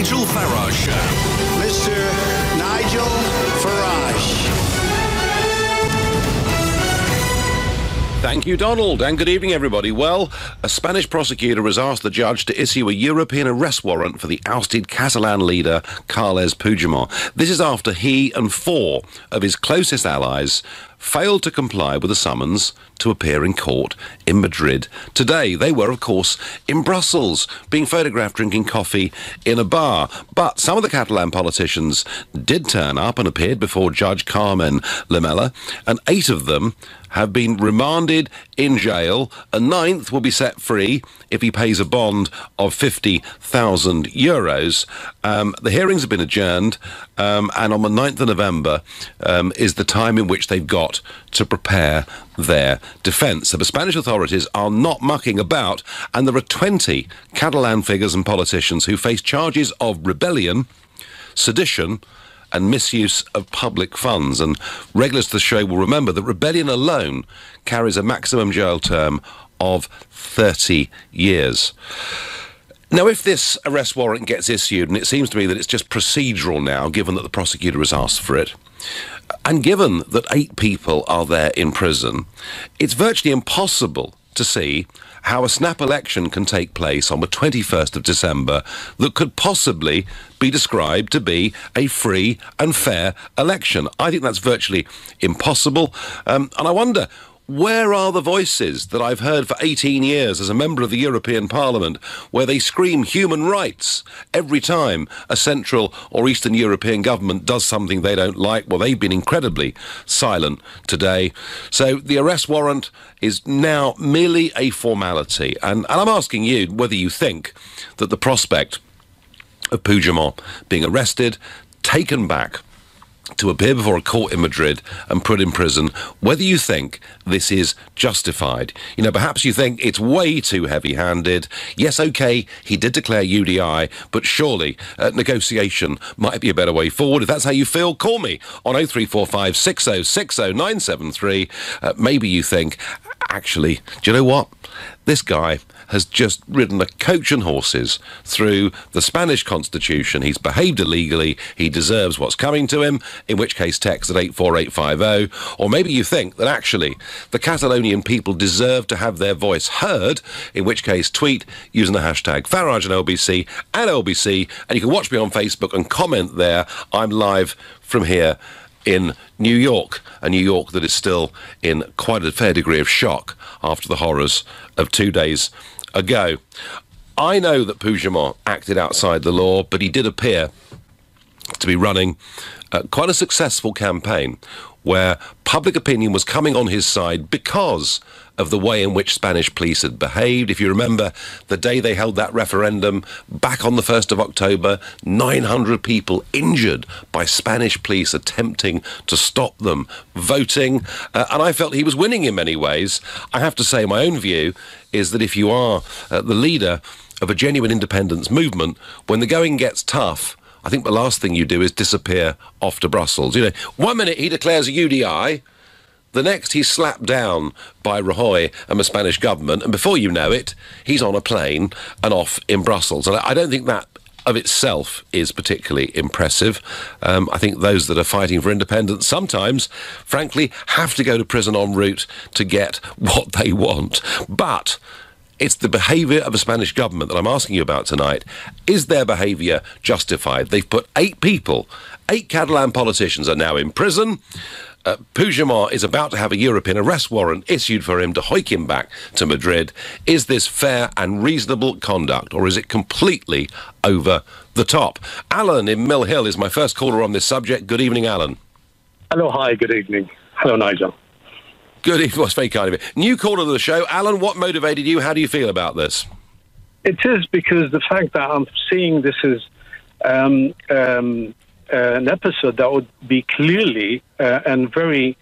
Nigel Farage Show. Mr. Nigel Farage. Thank you, Donald, and good evening, everybody. Well, a Spanish prosecutor has asked the judge to issue a European arrest warrant for the ousted Catalan leader, Carles Puigdemont. This is after he and four of his closest allies failed to comply with a summons to appear in court in Madrid today. They were, of course, in Brussels, being photographed drinking coffee in a bar. But some of the Catalan politicians did turn up and appeared before Judge Carmen Lamela, and 8 of them have been remanded in jail. A 9th will be set free if he pays a bond of €50,000. The hearings have been adjourned, and on the 9th of November is the time in which they've got to prepare their defence. So the Spanish authorities are not mucking about, and there are 20 Catalan figures and politicians who face charges of rebellion, sedition, and misuse of public funds. And regulars to the show will remember that rebellion alone carries a maximum jail term of 30 years. Now, if this arrest warrant gets issued, and it seems to me that it's just procedural now, given that the prosecutor has asked for it, and given that 8 people are there in prison, it's virtually impossible to see how a snap election can take place on the 21st of December that could possibly be described to be a free and fair election. I think that's virtually impossible. And I wonder, where are the voices that I've heard for 18 years as a member of the European Parliament, where they scream human rights every time a Central or Eastern European government does something they don't like? Well, they've been incredibly silent today. So the arrest warrant is now merely a formality. And I'm asking you whether you think that the prospect of Puigdemont being arrested, taken back to appear before a court in Madrid and put in prison, whether you think this is justified. You know, perhaps you think it's way too heavy-handed. Yes, OK, he did declare UDI, but surely negotiation might be a better way forward. If that's how you feel, call me on 0345 6060 973. Maybe you think, actually, do you know what? This guy has just ridden a coach and horses through the Spanish constitution. He's behaved illegally. He deserves what's coming to him, in which case text at 84850. Or maybe you think that actually the Catalonian people deserve to have their voice heard, in which case tweet using the hashtag Farage and LBC, and you can watch me on Facebook and comment there. I'm live from here in New York, a New York that is still in quite a fair degree of shock after the horrors of 2 days ago. I know that Puigdemont acted outside the law, but he did appear to be running quite a successful campaign where public opinion was coming on his side because of the way in which Spanish police had behaved. If you remember the day they held that referendum back on the 1st of October, 900 people injured by Spanish police attempting to stop them voting. And I felt he was winning in many ways. I have to say, my own view is that if you are the leader of a genuine independence movement, when the going gets tough, I think the last thing you do is disappear off to Brussels. You know, 1 minute he declares a UDI, the next he's slapped down by Rajoy and the Spanish government, and before you know it, he's on a plane and off in Brussels. And I don't think that of itself is particularly impressive. I think those that are fighting for independence sometimes, frankly, have to go to prison en route to get what they want. But it's the behaviour of the Spanish government that I'm asking you about tonight. Is their behaviour justified? They've put 8 people, 8 Catalan politicians are now in prison. Puigdemont is about to have a European arrest warrant issued for him to hoik him back to Madrid. Is this fair and reasonable conduct, or is it completely over the top? Alan in Mill Hill is my first caller on this subject. Good evening, Alan. Hello, hi, good evening. Hello, Nigel. Good evening, what's very kind of you. New caller to the show. Alan, what motivated you? How do you feel about this? It is because the fact that I'm seeing this is an episode that would be clearly and very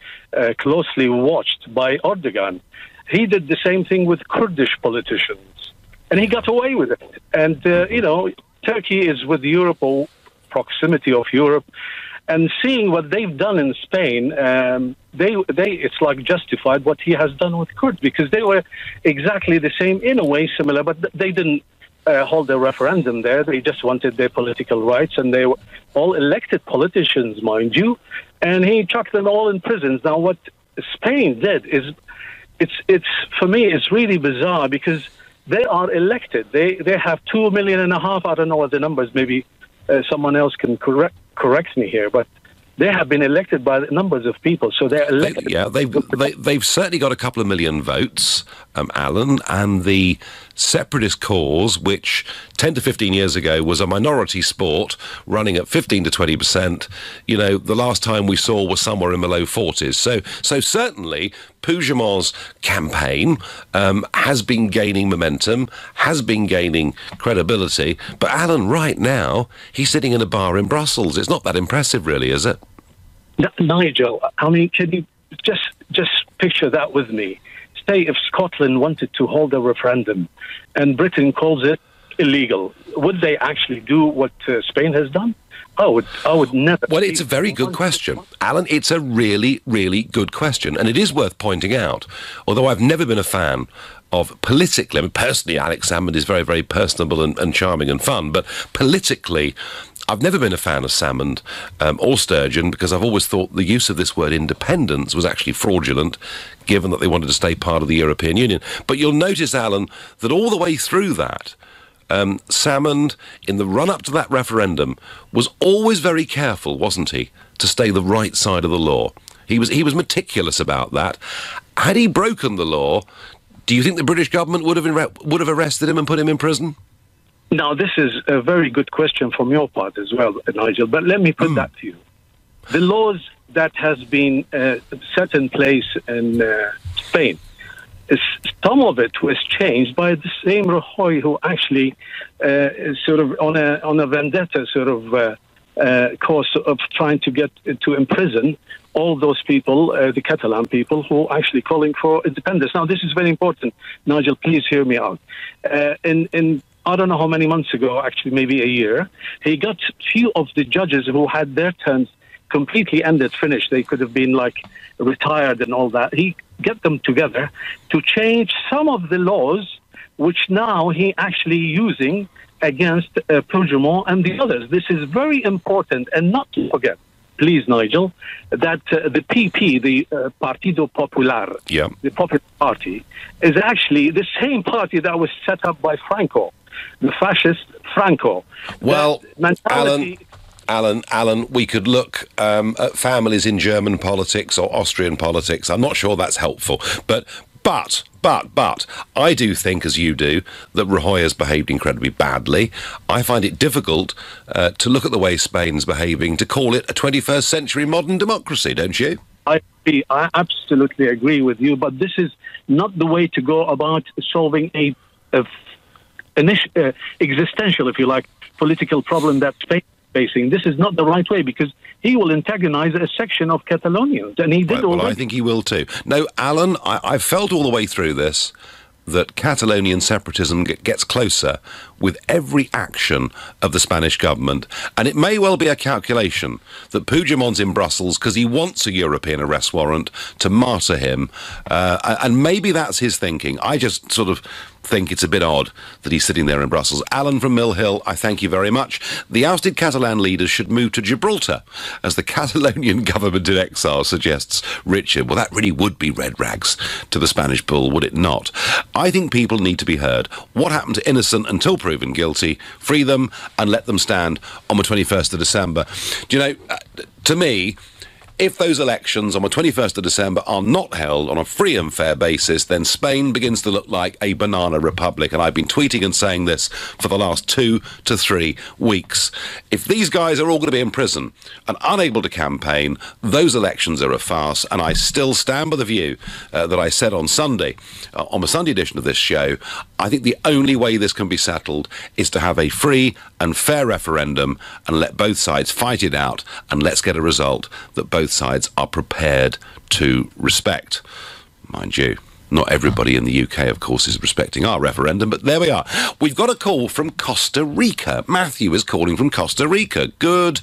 closely watched by Erdogan. He did the same thing with Kurdish politicians, and he got away with it. And, you know, Turkey is with Europe, or proximity of Europe, and seeing what they've done in Spain, it's like justified what he has done with Kurds, because they were exactly the same, in a way similar, but they didn't hold a referendum there. They just wanted their political rights, and they were all elected politicians, mind you. And he chucked them all in prisons. Now, what Spain did is, it's for me, it's really bizarre because they are elected. They have 2.5 million. I don't know what the numbers. Maybe someone else can correct me here, but they have been elected by numbers of people, so they're elected. They've certainly got a couple of million votes, Alan, and the separatist cause, which 10 to 15 years ago was a minority sport running at 15 to 20%, the last time we saw was somewhere in the low 40s. So certainly Puigdemont's campaign has been gaining momentum, has been gaining credibility, but Alan, right now, he's sitting in a bar in Brussels. It's not that impressive, really, is it? Nigel, I mean, can you just picture that with me? Say if Scotland wanted to hold a referendum and Britain calls it illegal, would they actually do what Spain has done? I would never. Well, it's a very good question, Alan. It's a really, really good question, and it is worth pointing out. Although I've never been a fan of politically, I mean, personally, Alex Salmond is very, very personable and charming and fun, but politically, I've never been a fan of Salmond or Sturgeon because I've always thought the use of this word independence was actually fraudulent, given that they wanted to stay part of the European Union. But you'll notice, Alan, that all the way through that, Salmond, in the run-up to that referendum, was always very careful, wasn't he, to stay the right side of the law. He was meticulous about that. Had he broken the law, do you think the British government would have arrested him and put him in prison? Now, this is a very good question from your part as well, Nigel, but let me put that to you. The laws that has been set in place in Spain, some of it was changed by the same Rajoy who actually sort of on a vendetta sort of course of trying to get to imprison all those people, the Catalan people, who are actually calling for independence. Now, this is very important. Nigel, please hear me out. In I don't know how many months ago, actually maybe a year, he got few of the judges who had their terms completely ended, finished. They could have been like retired and all that. He got them together to change some of the laws, which now he actually using against Puigdemont and the others. This is very important, and not to forget, please, Nigel, that the PP, the Partido Popular, the Popular Party, is actually the same party that was set up by Franco, the fascist Franco. Well, Alan, we could look at families in German politics or Austrian politics. I'm not sure that's helpful, but I do think, as you do, that Rajoy has behaved incredibly badly. I find it difficult to look at the way Spain's behaving to call it a 21st century modern democracy, don't you? I absolutely agree with you, but this is not the way to go about solving a existential, if you like, political problem that Spain is facing. This is not the right way, because he will antagonize a section of Catalonians, and he did already. Well, I think he will too. No, Alan, I've felt all the way through this that Catalonian separatism gets closer with every action of the Spanish government, and it may well be a calculation that Puigdemont's in Brussels because he wants a European arrest warrant to martyr him, and maybe that's his thinking. I just sort of think it's a bit odd that he's sitting there in Brussels. Alan from Mill Hill, I thank you very much. The ousted Catalan leaders should move to Gibraltar, as the Catalonian government in exile suggests Richard. Well, that really would be red rags to the Spanish bull, would it not? I think people need to be heard. What happened to innocent until proven guilty? Free them and let them stand on the 21st of December. Do you know, to me, if those elections on the 21st of December are not held on a free and fair basis, then Spain begins to look like a banana republic. And I've been tweeting and saying this for the last 2 to 3 weeks. If these guys are all going to be in prison and unable to campaign, those elections are a farce. And I still stand by the view that I said on Sunday, on the Sunday edition of this show. I think the only way this can be settled is to have a free and fair referendum and let both sides fight it out, and let's get a result that both sides are prepared to respect. Mind you, not everybody in the UK, of course, is respecting our referendum, but there we are. We've got a call from Costa Rica. Matthew is calling from Costa Rica. Good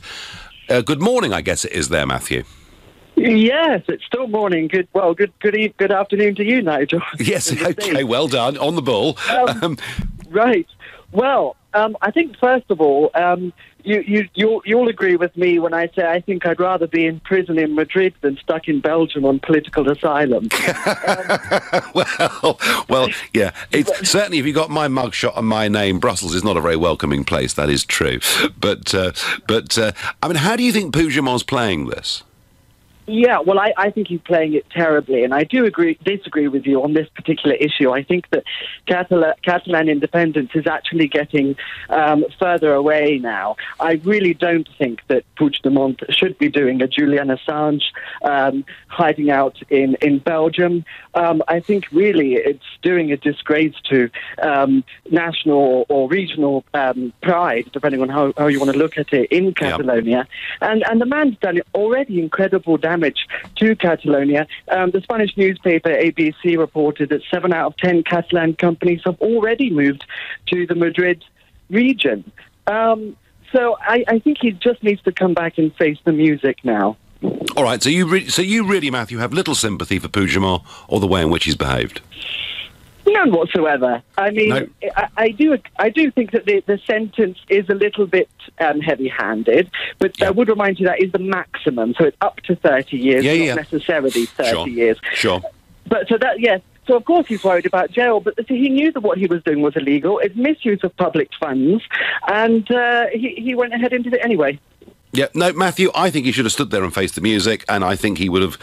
morning, I guess it is there, Matthew. Yes, it's still morning. Good afternoon to you, Nigel. Yes, okay, well done. On the ball. Right. Well, I think first of all, you'll agree with me when I say I think I'd rather be in prison in Madrid than stuck in Belgium on political asylum. well, yeah. It's certainly, if you got my mugshot and my name, Brussels is not a very welcoming place. That is true. But I mean, how do you think Puigdemont's playing this? Yeah, well, I think he's playing it terribly, and I disagree with you on this particular issue. I think that Catalan independence is actually getting further away now. I really don't think that Puigdemont should be doing a Julian Assange hiding out in Belgium. I think really it's doing a disgrace to national or regional pride, depending on how you want to look at it, in Catalonia. Yep. And the man's done already incredible damage to Catalonia. The Spanish newspaper ABC reported that 7 out of 10 Catalan companies have already moved to the Madrid region. So I think he just needs to come back and face the music now. All right, so you really, Matthew, have little sympathy for Puigdemont or the way in which he's behaved? None whatsoever. I mean, no. I do think that the sentence is a little bit heavy-handed, but I would remind you that is the maximum, so it's up to 30 years, not necessarily 30 years. Sure. But so of course he's worried about jail, but he knew that what he was doing was illegal. It's misuse of public funds, and he went ahead and did it anyway. Yeah, no, Matthew, I think he should have stood there and faced the music, and I think he would have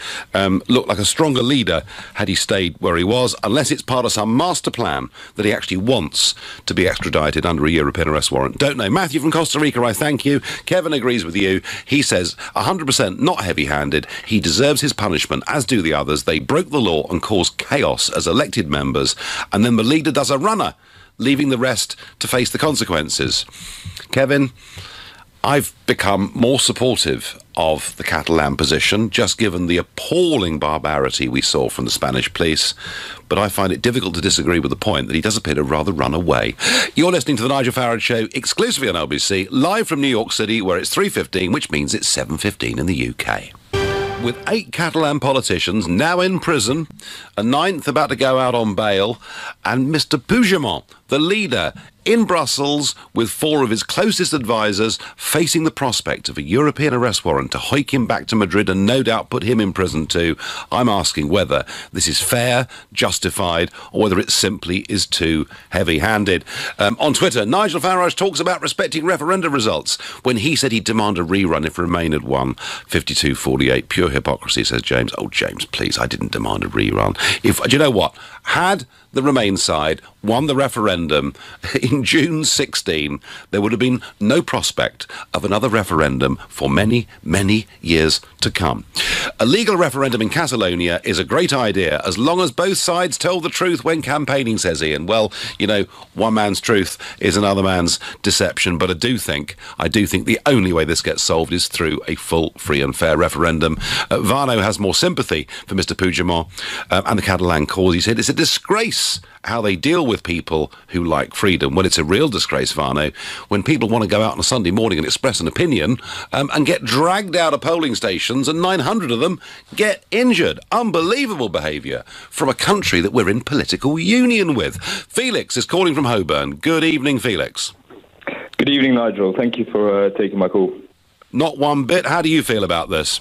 looked like a stronger leader had he stayed where he was, unless it's part of some master plan that he actually wants to be extradited under a European arrest warrant. Don't know. Matthew from Costa Rica, I thank you. Kevin agrees with you. He says 100% not heavy-handed. He deserves his punishment, as do the others. They broke the law and caused chaos as elected members, and then the leader does a runner, leaving the rest to face the consequences. Kevin, I've become more supportive of the Catalan position, just given the appalling barbarity we saw from the Spanish police, but I find it difficult to disagree with the point that he does appear to rather run away. You're listening to the Nigel Farage Show, exclusively on LBC, live from New York City, where it's 3:15, which means it's 7:15 in the UK. With 8 Catalan politicians now in prison, a 9th about to go out on bail, and Mr. Puigdemont, the leader, in Brussels with 4 of his closest advisers facing the prospect of a European arrest warrant to hike him back to Madrid and no doubt put him in prison too, I'm asking whether this is fair, justified, or whether it simply is too heavy-handed. On Twitter, Nigel Farage talks about respecting referendum results when he said he'd demand a rerun if Remain had won. 52-48, pure hypocrisy, says James. Oh, James, please, I didn't demand a rerun. Do you know what? Had the Remain side won the referendum in June 16, there would have been no prospect of another referendum for many, many years to come. A legal referendum in Catalonia is a great idea as long as both sides tell the truth when campaigning, says Ian. Well, you know, one man's truth is another man's deception, but I do think the only way this gets solved is through a full, free and fair referendum. Varno has more sympathy for Mr. Puigdemont and the Catalan cause. He said it's a disgrace how they deal with people who like freedom. Well, it's a real disgrace, Varno, when people want to go out on a Sunday morning and express an opinion and get dragged out of polling stations and 900 of them get injured. Unbelievable behaviour from a country that we're in political union with. Felix is calling from Holborn. Good evening, Felix. Good evening, Nigel. Thank you for taking my call. Not one bit. How do you feel about this?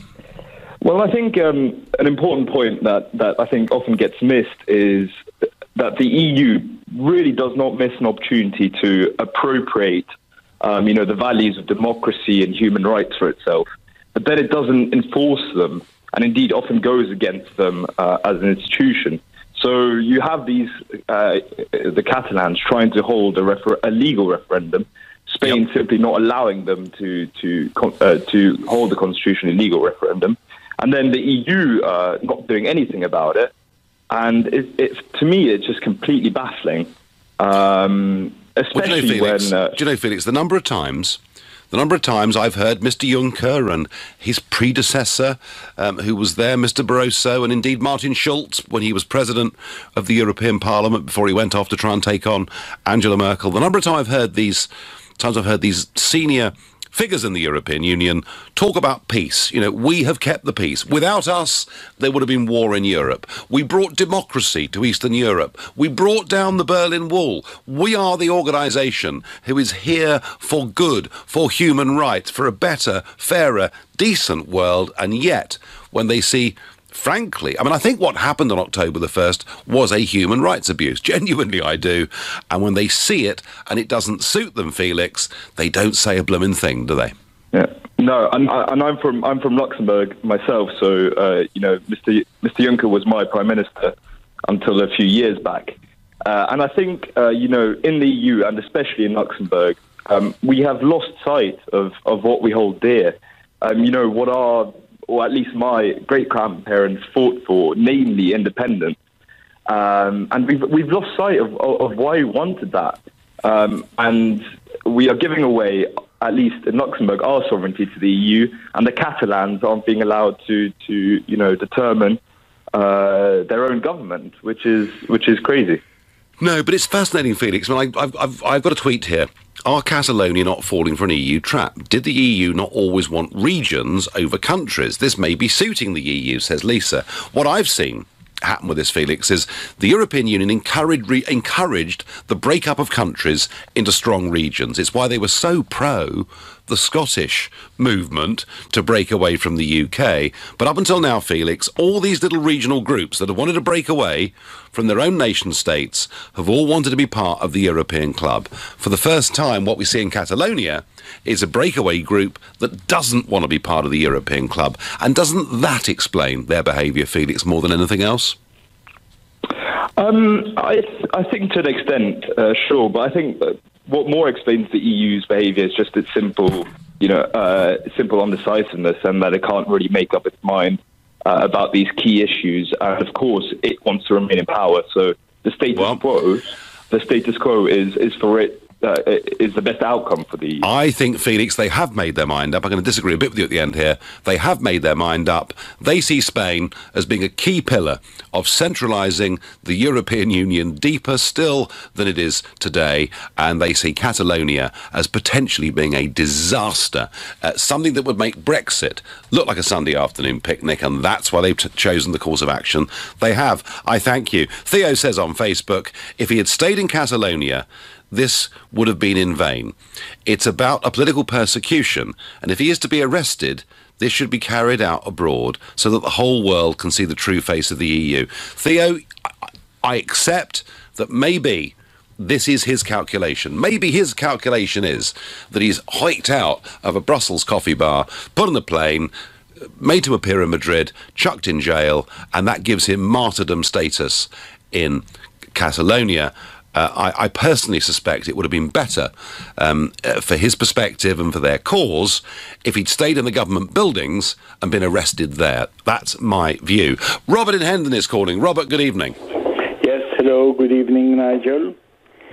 Well, I think an important point that I think often gets missed is that the EU really does not miss an opportunity to appropriate, the values of democracy and human rights for itself, but then it doesn't enforce them, and indeed often goes against them as an institution. So you have these, the Catalans trying to hold a legal referendum, Spain simply not allowing them to hold a constitutionally legal referendum, and then the EU not doing anything about it. And to me, it's just completely baffling, especially when... Do you know, Felix, the number of times I've heard Mr. Juncker and his predecessor, who was there, Mr. Barroso, and indeed Martin Schulz, when he was president of the European Parliament before he went off to try and take on Angela Merkel, the number of times I've heard these senior figures in the European Union talk about peace. You know, we have kept the peace. Without us, there would have been war in Europe. We brought democracy to Eastern Europe. We brought down the Berlin Wall. We are the organisation who is here for good, for human rights, for a better, fairer, decent world. And yet, when they see... Frankly, I mean, I think what happened on October the 1st was a human rights abuse. Genuinely, I do. And when they see it and it doesn't suit them, Felix, they don't say a blooming thing, do they? Yeah. No, and I'm from Luxembourg myself. So you know, Mr. Juncker was my prime minister until a few years back. And I think you know, in the EU and especially in Luxembourg, we have lost sight of what we hold dear. You know, what our, or at least my great-grandparents fought for, namely independence. And we've lost sight of why we wanted that. And we are giving away, at least in Luxembourg, our sovereignty to the EU, and the Catalans aren't being allowed to you know, determine their own government, which is crazy. No, but it's fascinating, Felix. I mean, I've got a tweet here. Are Catalonia not falling for an EU trap? Did the EU not always want regions over countries? This may be suiting the EU, says Lisa. What I've seen happen with this, Felix, is the European Union encouraged the breakup of countries into strong regions. It's why they were so pro the Scottish movement to break away from the UK. But up until now, Felix, all these little regional groups that have wanted to break away from their own nation states have all wanted to be part of the European club. For the first time, what we see in Catalonia is a breakaway group that doesn't want to be part of the European club. And doesn't that explain their behaviour, Felix, more than anything else? I think to an extent, sure, but I think what more explains the EU's behaviour is just its simple, you know, simple undecisiveness, and that it can't really make up its mind about these key issues. And of course, it wants to remain in power. So the status quo is for it. Is the best outcome for the EU. I think, Felix, they have made their mind up. I'm going to disagree a bit with you at the end here. They have made their mind up. They see Spain as being a key pillar of centralising the European Union deeper still than it is today, and they see Catalonia as potentially being a disaster, something that would make Brexit look like a Sunday afternoon picnic, and that's why they've chosen the course of action they have. I thank you. Theo says on Facebook, if he had stayed in Catalonia, this would have been in vain. It's about a political persecution, and if he is to be arrested, this should be carried out abroad so that the whole world can see the true face of the EU. Theo, I accept that maybe this is his calculation. Maybe his calculation is that he's hiked out of a Brussels coffee bar, put on a plane, made to appear in Madrid, chucked in jail, and that gives him martyrdom status in Catalonia. I personally suspect it would have been better for his perspective and for their cause if he'd stayed in the government buildings and been arrested there. That's my view. Robert in Hendon is calling. Robert, good evening. Yes, hello, good evening, Nigel.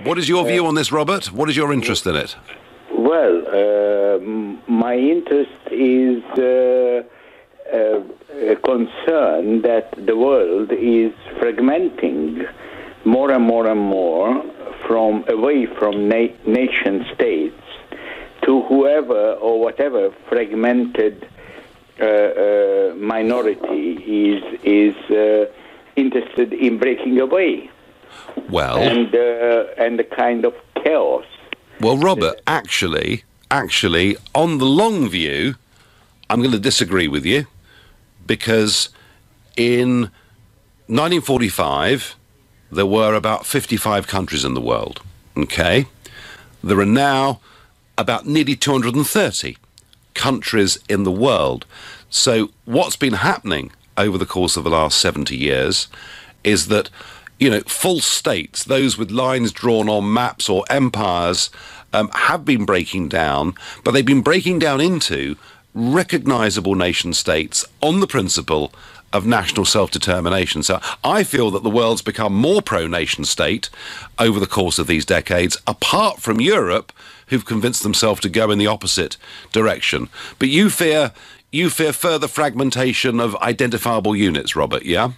What is your view on this, Robert? What is your interest in it? Well, my interest is a concern that the world is fragmenting more and more and more away from nation states to whoever or whatever fragmented minority is interested in breaking away. Well, and the kind of chaos. Well, Robert, actually, on the long view, I'm going to disagree with you, because in 1945 there were about 55 countries in the world, okay? There are now about nearly 230 countries in the world. So what's been happening over the course of the last 70 years is that, you know, full states, those with lines drawn on maps or empires, have been breaking down, but they've been breaking down into recognisable nation states on the principle of national self-determination. So I feel that the world's become more pro-nation state over the course of these decades, apart from Europe, who've convinced themselves to go in the opposite direction. But you fear further fragmentation of identifiable units, Robert, yeah?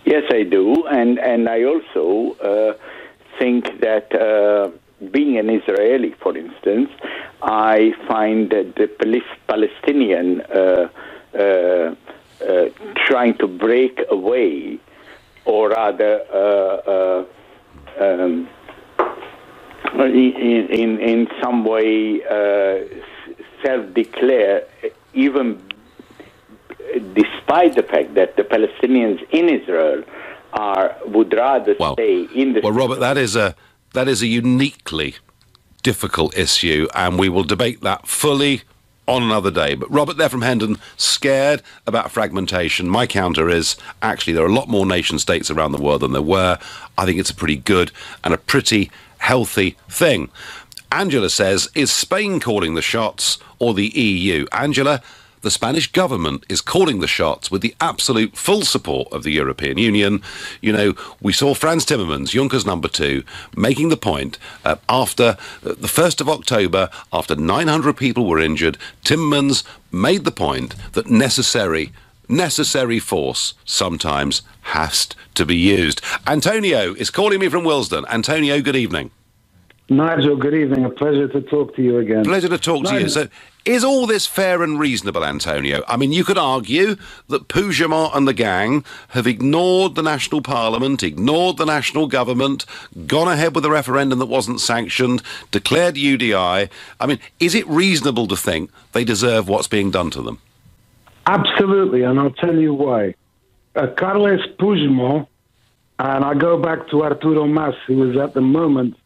Yes, I do, and I also think that being an Israeli, for instance, I find that the Palestinian trying to break away, or rather in some way self-declare, even despite the fact that the Palestinians in Israel would rather stay in the... Well, Robert, that is a uniquely difficult issue, and we will debate that fully on another day. But Robert there from Hendon, scared about fragmentation. My counter is, actually, there are a lot more nation-states around the world than there were. I think it's a pretty good and a pretty healthy thing. Angela says, is Spain calling the shots or the EU? Angela, the Spanish government is calling the shots with the absolute full support of the European Union. You know, we saw Franz Timmermans, Juncker's number 2, making the point after the 1st of October, after 900 people were injured, Timmermans made the point that necessary force sometimes has to be used. Antonio is calling me from Willesden. Antonio, good evening. Nigel, good evening. A pleasure to talk to you again. Pleasure to talk to you. So, is all this fair and reasonable, Antonio? I mean, you could argue that Puigdemont and the gang have ignored the national parliament, ignored the national government, gone ahead with a referendum that wasn't sanctioned, declared UDI. I mean, is it reasonable to think they deserve what's being done to them? Absolutely, and I'll tell you why. Carles Puigdemont, and I go back to Arturo Mas, who was at the moment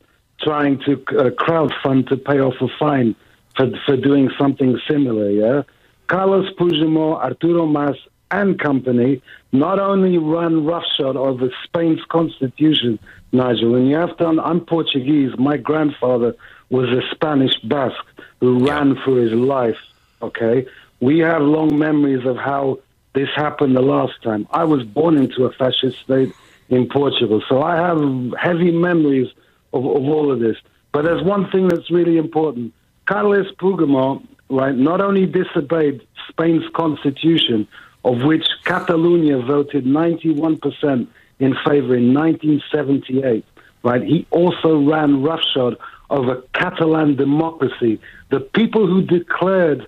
trying to crowdfund to pay off a fine for doing something similar, yeah? Carlos Puigdemont, Arturo Mas, and company not only run roughshod over Spain's constitution, Nigel, and you have to, I'm Portuguese, my grandfather was a Spanish Basque who ran for his life, okay? We have long memories of how this happened the last time. I was born into a fascist state in Portugal, so I have heavy memories of all of this. But there's one thing that's really important. Carles Puigdemont, right, not only disobeyed Spain's constitution, of which Catalonia voted 91% in favor in 1978, right, he also ran roughshod over Catalan democracy. The people who declared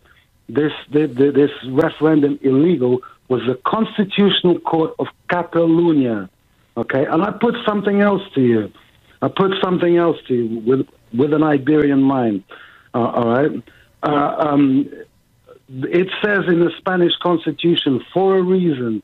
this referendum illegal was the Constitutional Court of Catalonia, okay? And I put something else to you. With an Iberian mind, all right? It says in the Spanish Constitution, for a reason,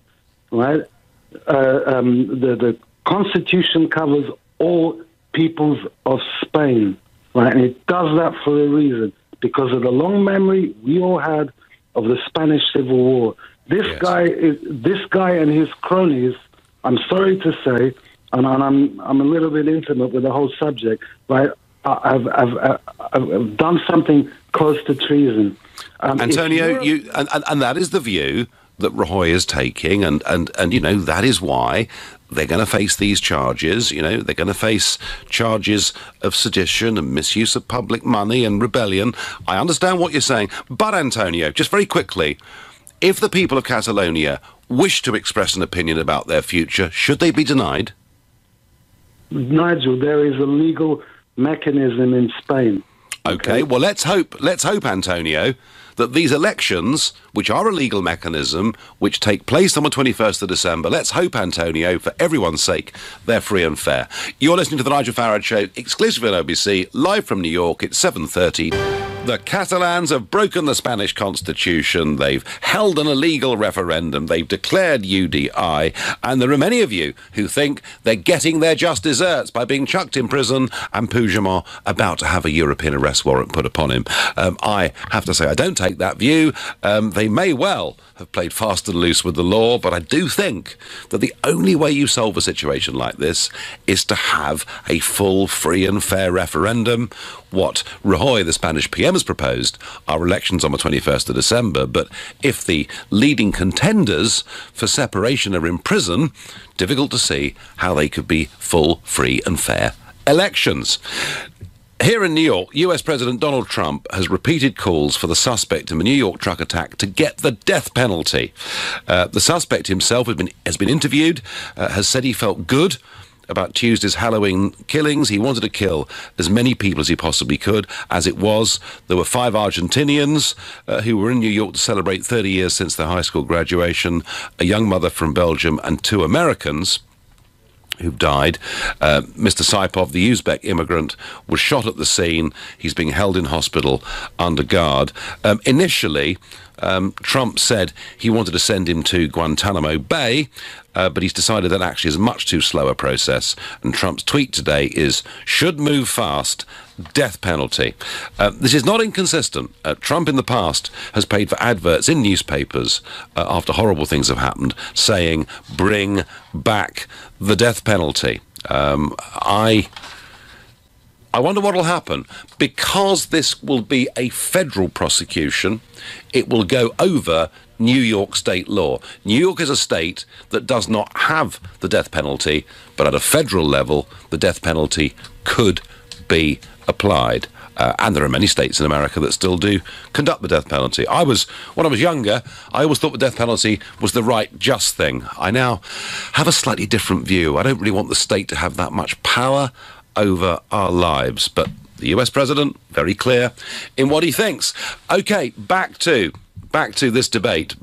right? The Constitution covers all peoples of Spain, right? And it does that for a reason, because of the long memory we all had of the Spanish Civil War. This guy and his cronies, I'm sorry to say, and I'm a little bit intimate with the whole subject, but I've done something close to treason. Antonio, and that is the view that Rajoy is taking, and you know, that is why they're going to face these charges. You know, they're going to face charges of sedition and misuse of public money and rebellion. I understand what you're saying, but Antonio, just very quickly, if the people of Catalonia wish to express an opinion about their future, should they be denied? Nigel, there is a legal mechanism in Spain. Okay, well, let's hope, Antonio, that these elections, which are a legal mechanism, which take place on the 21st of December, let's hope, Antonio, for everyone's sake, they're free and fair. You're listening to the Nigel Farage Show, exclusively on LBC, live from New York. It's 7:30. The Catalans have broken the Spanish constitution, they've held an illegal referendum, they've declared UDI, and there are many of you who think they're getting their just desserts by being chucked in prison and Puigdemont about to have a European arrest warrant put upon him. I have to say I don't take that view. They may well have played fast and loose with the law, but I do think that the only way you solve a situation like this is to have a full, free and fair referendum. What Rajoy, the Spanish PM, has proposed are elections on the 21st of December, but if the leading contenders for separation are in prison, difficult to see how they could be full, free and fair elections. Here in New York, US President Donald Trump has repeated calls for the suspect in the New York truck attack to get the death penalty. The suspect himself has been interviewed, has said he felt good about Tuesday's Halloween killings. He wanted to kill as many people as he possibly could. As it was, there were 5 Argentinians who were in New York to celebrate 30 years since their high school graduation, a young mother from Belgium, and 2 Americans who've died. Mr. Saipov, the Uzbek immigrant, was shot at the scene. He's being held in hospital under guard. Initially, Trump said he wanted to send him to Guantanamo Bay, but he's decided that actually is a much too slow a process. And Trump's tweet today is, should move fast, death penalty. This is not inconsistent. Trump in the past has paid for adverts in newspapers after horrible things have happened, saying, bring back the death penalty. I wonder what will happen. Because this will be a federal prosecution, it will go over New York state law. New York is a state that does not have the death penalty, but at a federal level, the death penalty could be applied. And there are many states in America that still do conduct the death penalty. When I was younger, I always thought the death penalty was the right, just thing. I now have a slightly different view. I don't really want the state to have that much power over our lives, but the US president, very clear in what he thinks. Okay, back to this debate.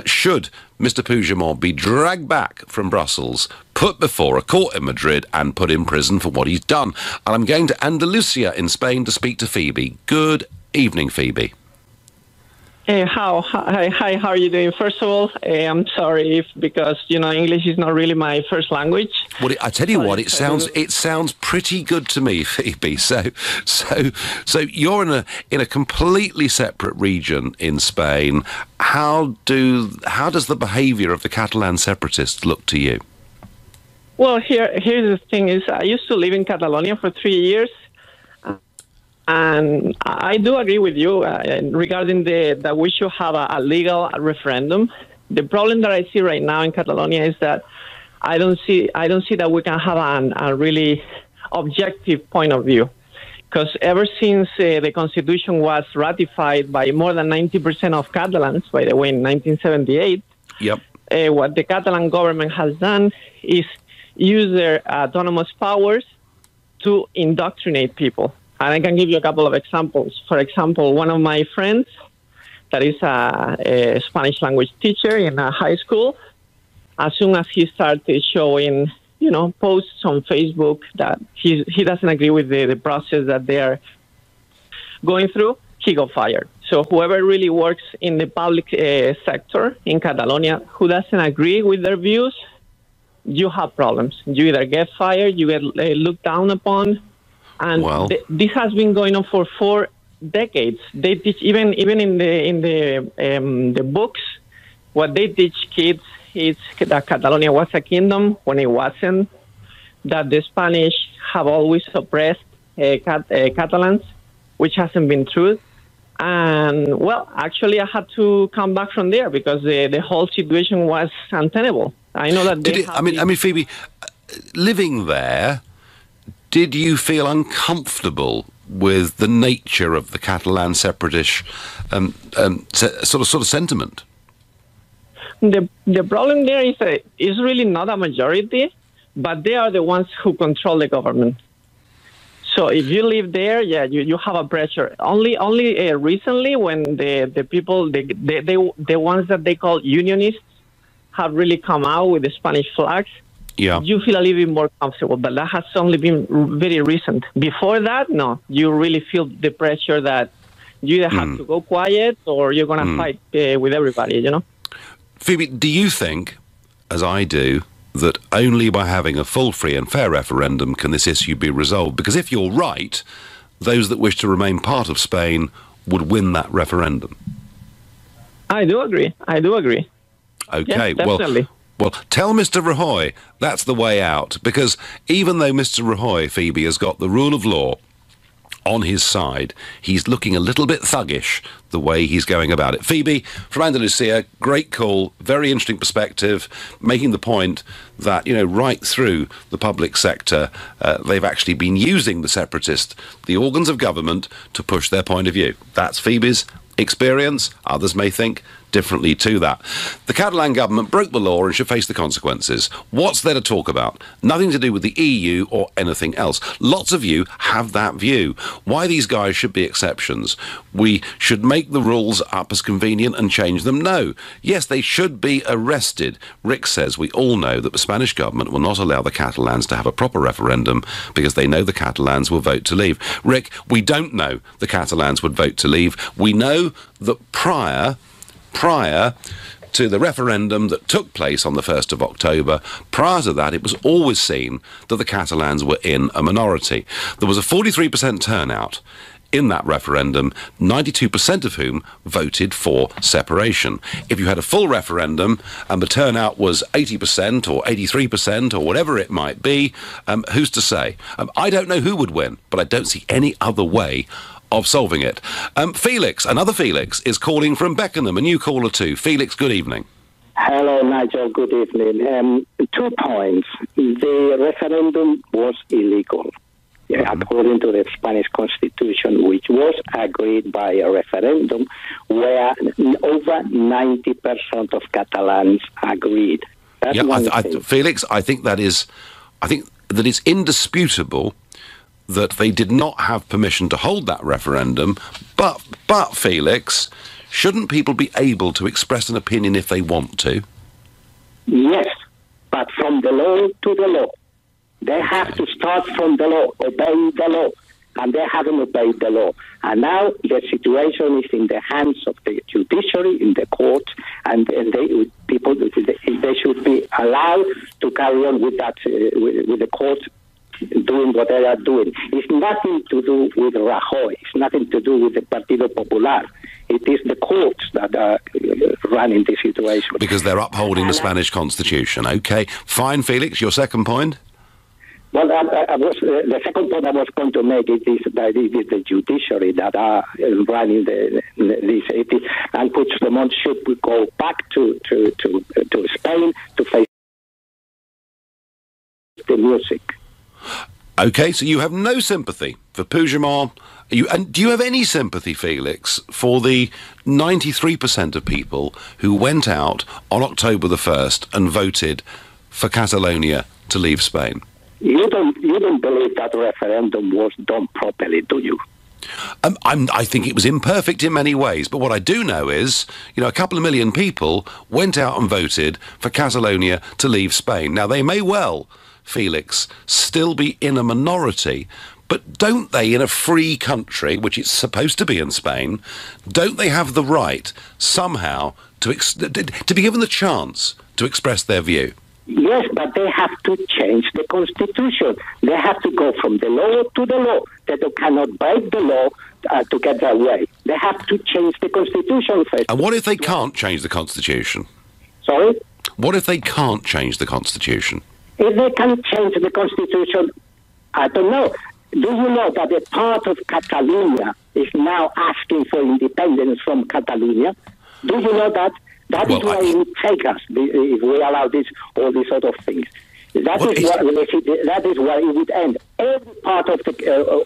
Should Mr. Puigdemont be dragged back from Brussels, put before a court in Madrid, and put in prison for what he's done? And I'm going to Andalusia in Spain to speak to Phoebe. Good evening, Phoebe. Hi, how are you doing? First of all, I'm sorry because English is not really my first language. Well, I tell you what, it sounds pretty good to me, Phoebe. So you're in a completely separate region in Spain. How does the behaviour of the Catalan separatists look to you? Well, here's the thing: is I used to live in Catalonia for 3 years. And I do agree with you regarding that we should have a legal referendum. The problem that I see right now in Catalonia is that I don't see that we can have a really objective point of view. Because ever since the Constitution was ratified by more than 90% of Catalans, by the way, in 1978, what the Catalan government has done is use their autonomous powers to indoctrinate people. And I can give you a couple of examples. For example, one of my friends that is a Spanish language teacher in a high school, as soon as he started showing, posts on Facebook that he doesn't agree with the process that they are going through, he got fired. So whoever really works in the public sector in Catalonia who doesn't agree with their views, you have problems. You either get fired, you get looked down upon. And this has been going on for 4 decades. They teach even in the books. What they teach kids is that Catalonia was a kingdom when it wasn't. That the Spanish have always suppressed Catalans, which hasn't been true. And actually, I had to come back from there because the whole situation was untenable. I know that. I mean, Phoebe, living there, did you feel uncomfortable with the nature of the Catalan separatist sort of sentiment? The problem there is that it's really not a majority, but they are the ones who control the government. So if you live there, you have a pressure. Only recently, when the people, the ones that they call unionists, have really come out with the Spanish flags. You feel a little bit more comfortable, but that has only been very recent. Before that, no, you really feel the pressure that you either have to go quiet or you're going to fight with everybody, Phoebe, do you think, as I do, that only by having a full, free and fair referendum can this issue be resolved? Because if you're right, those that wish to remain part of Spain would win that referendum. I do agree. Okay, yes, definitely. Well, tell Mr. Rajoy that's the way out, because even though Mr. Rajoy, Phoebe, has got the rule of law on his side, he's looking a little bit thuggish the way he's going about it. Phoebe, from Andalusia, great call, very interesting perspective, making the point that, right through the public sector, they've actually been using the separatists, the organs of government, to push their point of view. That's Phoebe's experience. Others may think differently to that. The Catalan government broke the law and should face the consequences. What's there to talk about? Nothing to do with the EU or anything else. Lots of you have that view. Why these guys should be exceptions? We should make the rules up as convenient and change them? No. Yes, they should be arrested. Rick says we all know that the Spanish government will not allow the Catalans to have a proper referendum because they know the Catalans will vote to leave. Rick, we don't know the Catalans would vote to leave. We know that prior to the referendum that took place on the 1st of October, prior to that, it was always seen that the Catalans were in a minority. There was a 43% turnout in that referendum, 92% of whom voted for separation. If you had a full referendum and the turnout was 80% or 83% or whatever it might be, who's to say? I don't know who would win, but I don't see any other way of solving it. Felix, another Felix, is calling from Beckenham, a new caller too. Felix, good evening. Hello, Nigel. Good evening. 2 points. The referendum was illegal, according to the Spanish Constitution, which was agreed by a referendum where over 90% of Catalans agreed. That's Felix, I think that it's indisputable that they did not have permission to hold that referendum, but Felix, shouldn't people be able to express an opinion if they want to? Yes, but from the law to the law. They have to start from the law, obey the law, and they haven't obeyed the law. And now the situation is in the hands of the judiciary, in the court, and they should be allowed to carry on with that, with the court doing what they are doing. It's nothing to do with Rajoy. It's nothing to do with the Partido Popular. It is the courts that are running the situation. Because they're upholding the Spanish Constitution. Okay, fine, Felix, your second point? Well, the second point I was going to make is that it is the judiciary that are running this, and Puigdemont should go back to Spain to face the music. Okay, so you have no sympathy for Puigdemont. And do you have any sympathy, Felix, for the 93% of people who went out on October the 1st and voted for Catalonia to leave Spain? You don't believe that referendum was done properly, do you? I think it was imperfect in many ways, but what I do know is, a couple of million people went out and voted for Catalonia to leave Spain. Now, they may well, Felix, still be in a minority, but don't they, in a free country, which it's supposed to be in Spain, don't they have the right somehow to be given the chance to express their view? Yes, but they have to change the Constitution. They have to go from the law to the law. They cannot break the law to get their way. They have to change the Constitution first. And what if they can't change the Constitution? Sorry? What if they can't change the Constitution? If they can change the Constitution, I don't know. Do you know that a part of Catalonia is now asking for independence from Catalonia? Do you know that? That is where it would take us if we allow all these sort of things. That is where it would end. Every part of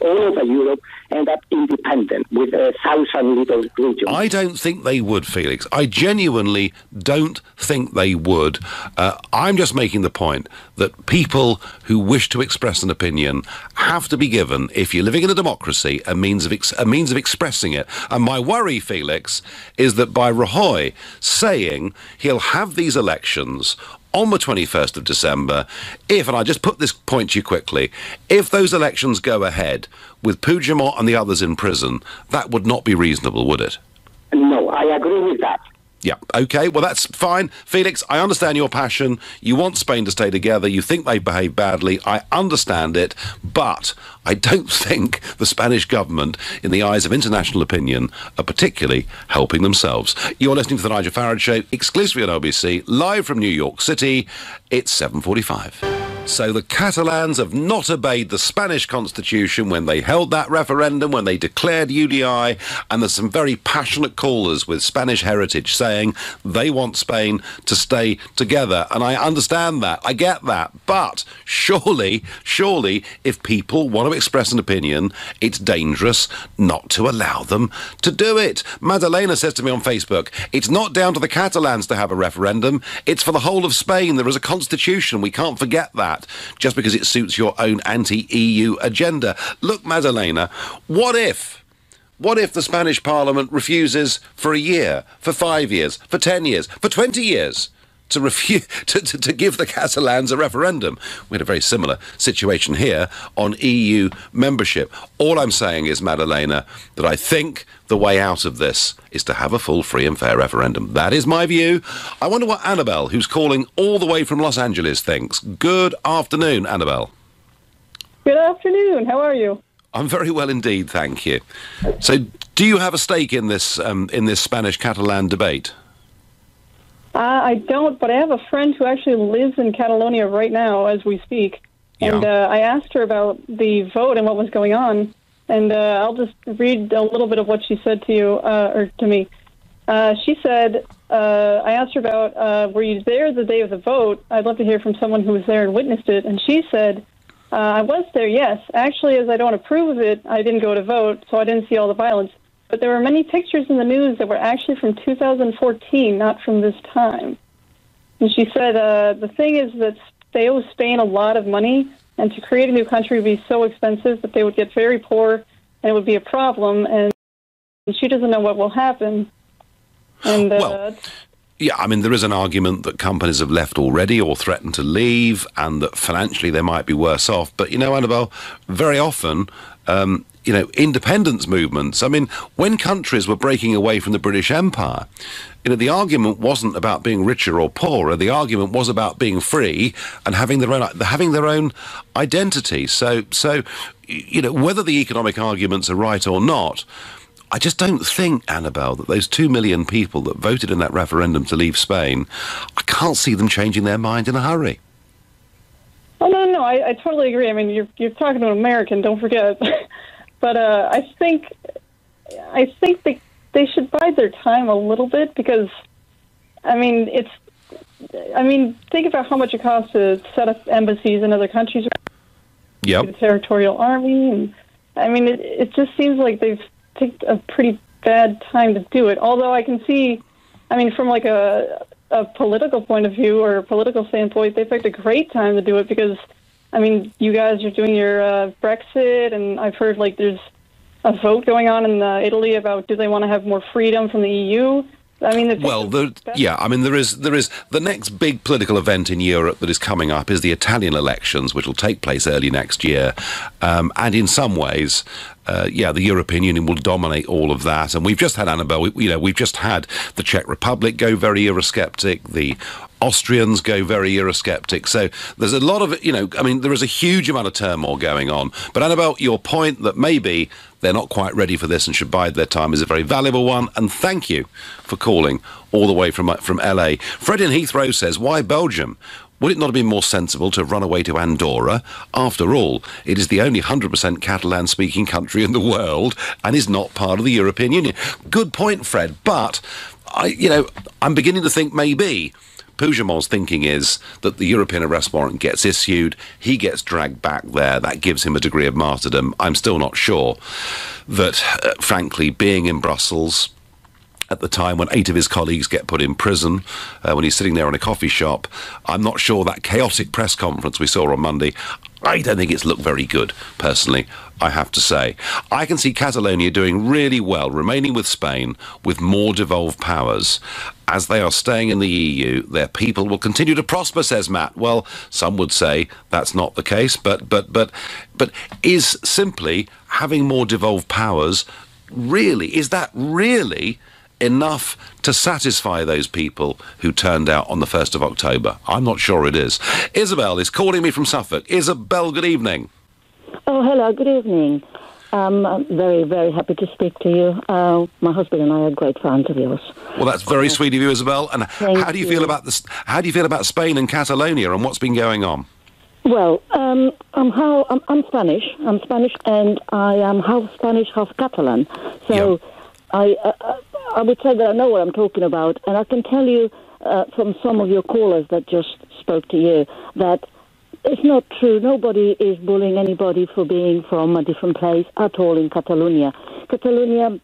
all over Europe end up independent with 1,000 little regions. I don't think they would, Felix. I genuinely don't think they would. I'm just making the point that people who wish to express an opinion have to be given, if you're living in a democracy, a means of expressing it. And my worry, Felix, is that by Rajoy saying he'll have these elections on the 21st of December, and I just put this point to you quickly, if those elections go ahead with Puigdemont and the others in prison, that would not be reasonable, would it? No, I agree with that. Yeah, okay, well, that's fine. Felix, I understand your passion. You want Spain to stay together. You think they've behaved badly. I understand it, but I don't think the Spanish government, in the eyes of international opinion, are particularly helping themselves. You're listening to The Nigel Farage Show, exclusively on LBC, live from New York City. It's 7:45. So the Catalans have not obeyed the Spanish constitution when they held that referendum, when they declared UDI, and there's some very passionate callers with Spanish heritage saying they want Spain to stay together. And I understand that. I get that. But surely, if people want to express an opinion, it's dangerous not to allow them to do it. Madalena says to me on Facebook, it's not down to the Catalans to have a referendum. It's for the whole of Spain. There is a constitution. We can't forget that. Just because it suits your own anti-EU agenda. Look, Madalena, what if the Spanish Parliament refuses for a year, for 5 years, for 10 years, for 20 years to refuse to give the Catalans a referendum? We had a very similar situation here on EU membership. All I'm saying is, Madalena, that I think the way out of this is to have a full, free and fair referendum. That is my view. I wonder what Annabelle, who's calling all the way from Los Angeles, thinks. Good afternoon, Annabelle. Good afternoon. How are you? I'm very well indeed, thank you. So, do you have a stake in this Spanish-Catalan debate? I don't, but I have a friend who actually lives in Catalonia right now as we speak. Yeah. And I asked her about the vote and what was going on. And I'll just read a little bit of what she said to you, or to me. She said, I asked her about, were you there the day of the vote? I'd love to hear from someone who was there and witnessed it. And she said, I was there, yes. Actually, as I don't approve of it, I didn't go to vote, so I didn't see all the violence. But there were many pictures in the news that were actually from 2014, not from this time. And she said, the thing is that they owe Spain a lot of money, and to create a new country would be so expensive that they would get very poor, and it would be a problem, and she doesn't know what will happen. And yeah, I mean, there is an argument that companies have left already or threatened to leave, and that financially they might be worse off. But, you know, Annabelle, very often, independence movements, I mean, when countries were breaking away from the British Empire, the argument wasn't about being richer or poorer. The argument was about being free and having their own identity. So, whether the economic arguments are right or not, I just don't think, Annabelle, that those 2 million people that voted in that referendum to leave Spain, I can't see them changing their mind in a hurry. Oh, no, I totally agree. I mean, you're talking to an American, don't forget. But I think they should bide their time a little bit because, think about how much it costs to set up embassies in other countries. Yep. The territorial army. And, it just seems like they've taken a pretty bad time to do it. Although I can see, from like a political point of view or a political standpoint, they picked a great time to do it because, you guys are doing your Brexit, and I've heard like there's a vote going on in Italy about do they want to have more freedom from the EU. There is the next big political event in Europe that is coming up is the Italian elections, which will take place early next year, and in some ways, the European Union will dominate all of that. And we've just had, Annabelle, we've just had the Czech Republic go very Eurosceptic, the Austrians go very Eurosceptic. So there's a lot of, there is a huge amount of turmoil going on. But Annabelle, your point that maybe they're not quite ready for this and should bide their time is a very valuable one. And thank you for calling all the way from LA. Fred in Heathrow says, why Belgium? Would it not have been more sensible to have run away to Andorra? After all, it is the only 100% Catalan-speaking country in the world and is not part of the European Union. Good point, Fred. But, I'm beginning to think maybe Puigdemont's thinking is that the European arrest warrant gets issued, he gets dragged back there, that gives him a degree of martyrdom. I'm still not sure that, frankly, being in Brussels at the time when 8 of his colleagues get put in prison, when he's sitting there in a coffee shop, I'm not sure that chaotic press conference we saw on Monday, I don't think it's looked very good, personally, I have to say. I can see Catalonia doing really well, remaining with Spain, with more devolved powers. As they are staying in the EU, their people will continue to prosper, says Matt. Well, some would say that's not the case, but is simply having more devolved powers is that really enough to satisfy those people who turned out on the 1st of October? I'm not sure it is. Isabel is calling me from Suffolk. Isabel, good evening. Oh, hello, good evening. I'm very, very happy to speak to you. My husband and I are great fans of yours. Well, that's very sweet of you, Isabel. And how do you feel about this? How do you feel about Spain and Catalonia and what's been going on? Well, I'm Spanish. I'm Spanish, and I am half Spanish, half Catalan. So I would say that I know what I'm talking about, and I can tell you from some of your callers that just spoke to you that it's not true. Nobody is bullying anybody for being from a different place at all in Catalonia. Catalonia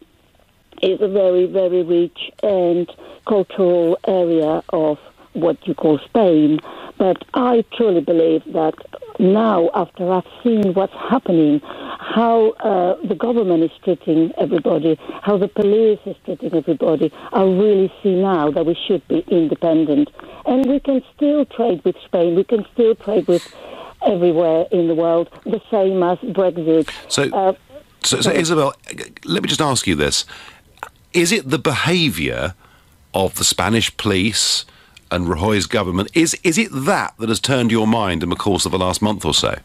is a very, very rich and cultural area of what you call Spain. But I truly believe that now, after I've seen what's happening, how the government is treating everybody, how the police is treating everybody, I really see now that we should be independent. And we can still trade with Spain. We can still trade with everywhere in the world, the same as Brexit. So Isabel, let me just ask you this. Is it the behaviour of the Spanish police and Rajoy's government, is it that has turned your mind in the course of the last month or so?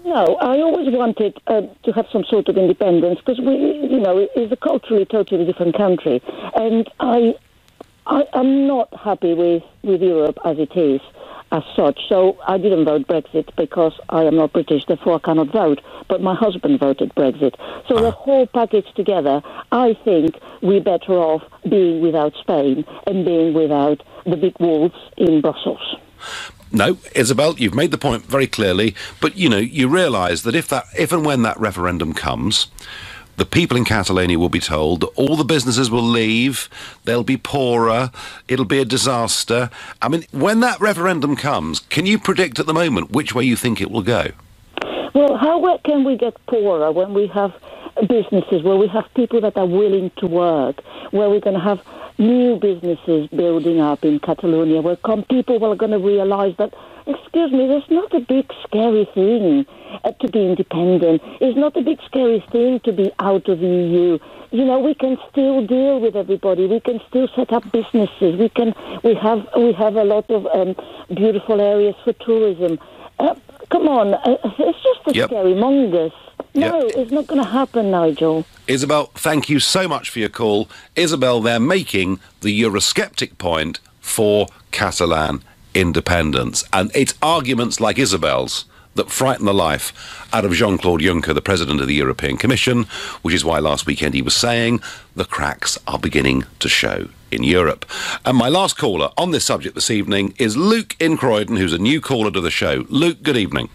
No, I always wanted to have some sort of independence because it's a culturally totally different country, and I'm not happy with Europe as it is, as such. So I didn't vote Brexit because I am not British, therefore I cannot vote. But my husband voted Brexit. So the whole package together, I think we're better off being without Spain and being without the big wolves in Brussels. No, Isabel, you've made the point very clearly, but you realise that if and when that referendum comes, the people in Catalonia will be told that all the businesses will leave, they'll be poorer, it'll be a disaster. I mean, when that referendum comes, can you predict at the moment which way you think it will go? Well, how can we get poorer when we have businesses, where we have people that are willing to work, where we're going to have new businesses building up in Catalonia, where people are going to realise that, excuse me, there's not a big scary thing to be independent. It's not a big scary thing to be out of the EU. We can still deal with everybody. We can still set up businesses. We have a lot of beautiful areas for tourism. Come on, it's just a scary mongoose. No, it's not going to happen, Nigel. Isabel, thank you so much for your call. Isabel, they're making the Eurosceptic point for Catalan independence. And it's arguments like Isabel's that frighten the life out of Jean-Claude Juncker, the President of the European Commission, which is why last weekend he was saying the cracks are beginning to show in Europe. And my last caller on this subject this evening is Luke in Croydon, who's a new caller to the show. Luke, good evening.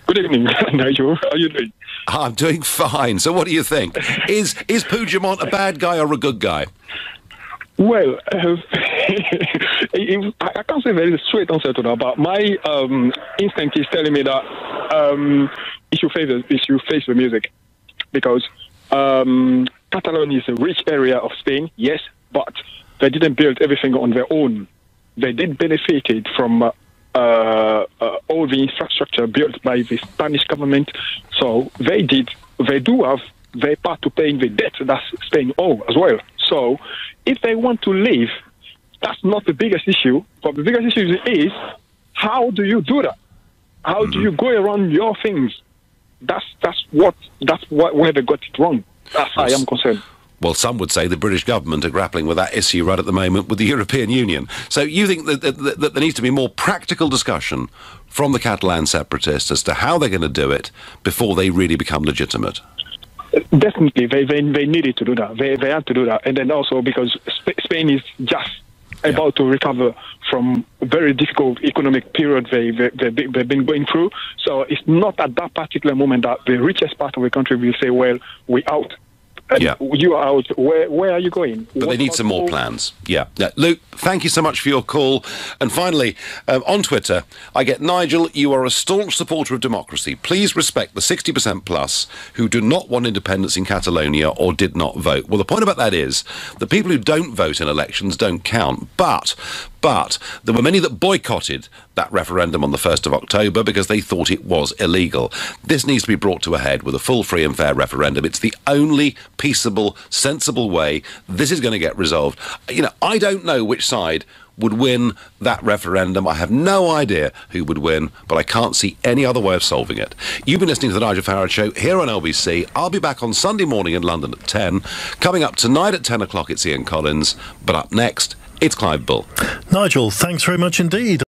Good evening, Nigel. How are you doing? I'm doing fine. So what do you think? Is Puigdemont a bad guy or a good guy? Well, I can't say there is a straight answer to that, but my instinct is telling me that you should face the music, because Catalonia is a rich area of Spain, yes, but they didn't build everything on their own. They did benefited from all the infrastructure built by the Spanish government, so they do have their part to pay in the debt that Spain owes as well. So if they want to leave, that's not the biggest issue. But the biggest issue is, how do you do that? How do you go around your things? That's where they got it wrong. That's how I am concerned. Well, some would say the British government are grappling with that issue right at the moment with the European Union. So you think that there needs to be more practical discussion from the Catalan separatists as to how they're going to do it before they really become legitimate? Definitely, they needed to do that. They had to do that. And then also because Spain is just about to recover from a very difficult economic period they've been going through. So it's not at that particular moment that the richest part of the country will say, well, we're out. You are out. Where are you going? But they need some more plans. Yeah. Luke, thank you so much for your call. And finally, on Twitter, I get, Nigel, you are a staunch supporter of democracy. Please respect the 60% plus who do not want independence in Catalonia or did not vote. Well, the point about that is that people who don't vote in elections don't count. But there were many that boycotted that referendum on the 1st of October because they thought it was illegal. This needs to be brought to a head with a full, free and fair referendum. It's the only peaceable, sensible way this is going to get resolved. I don't know which side would win that referendum. I have no idea who would win, but I can't see any other way of solving it. You've been listening to the Nigel Farage Show here on LBC. I'll be back on Sunday morning in London at 10. Coming up tonight at 10 o'clock, it's Ian Collins. But up next, it's Clive Bull. Nigel, thanks very much indeed.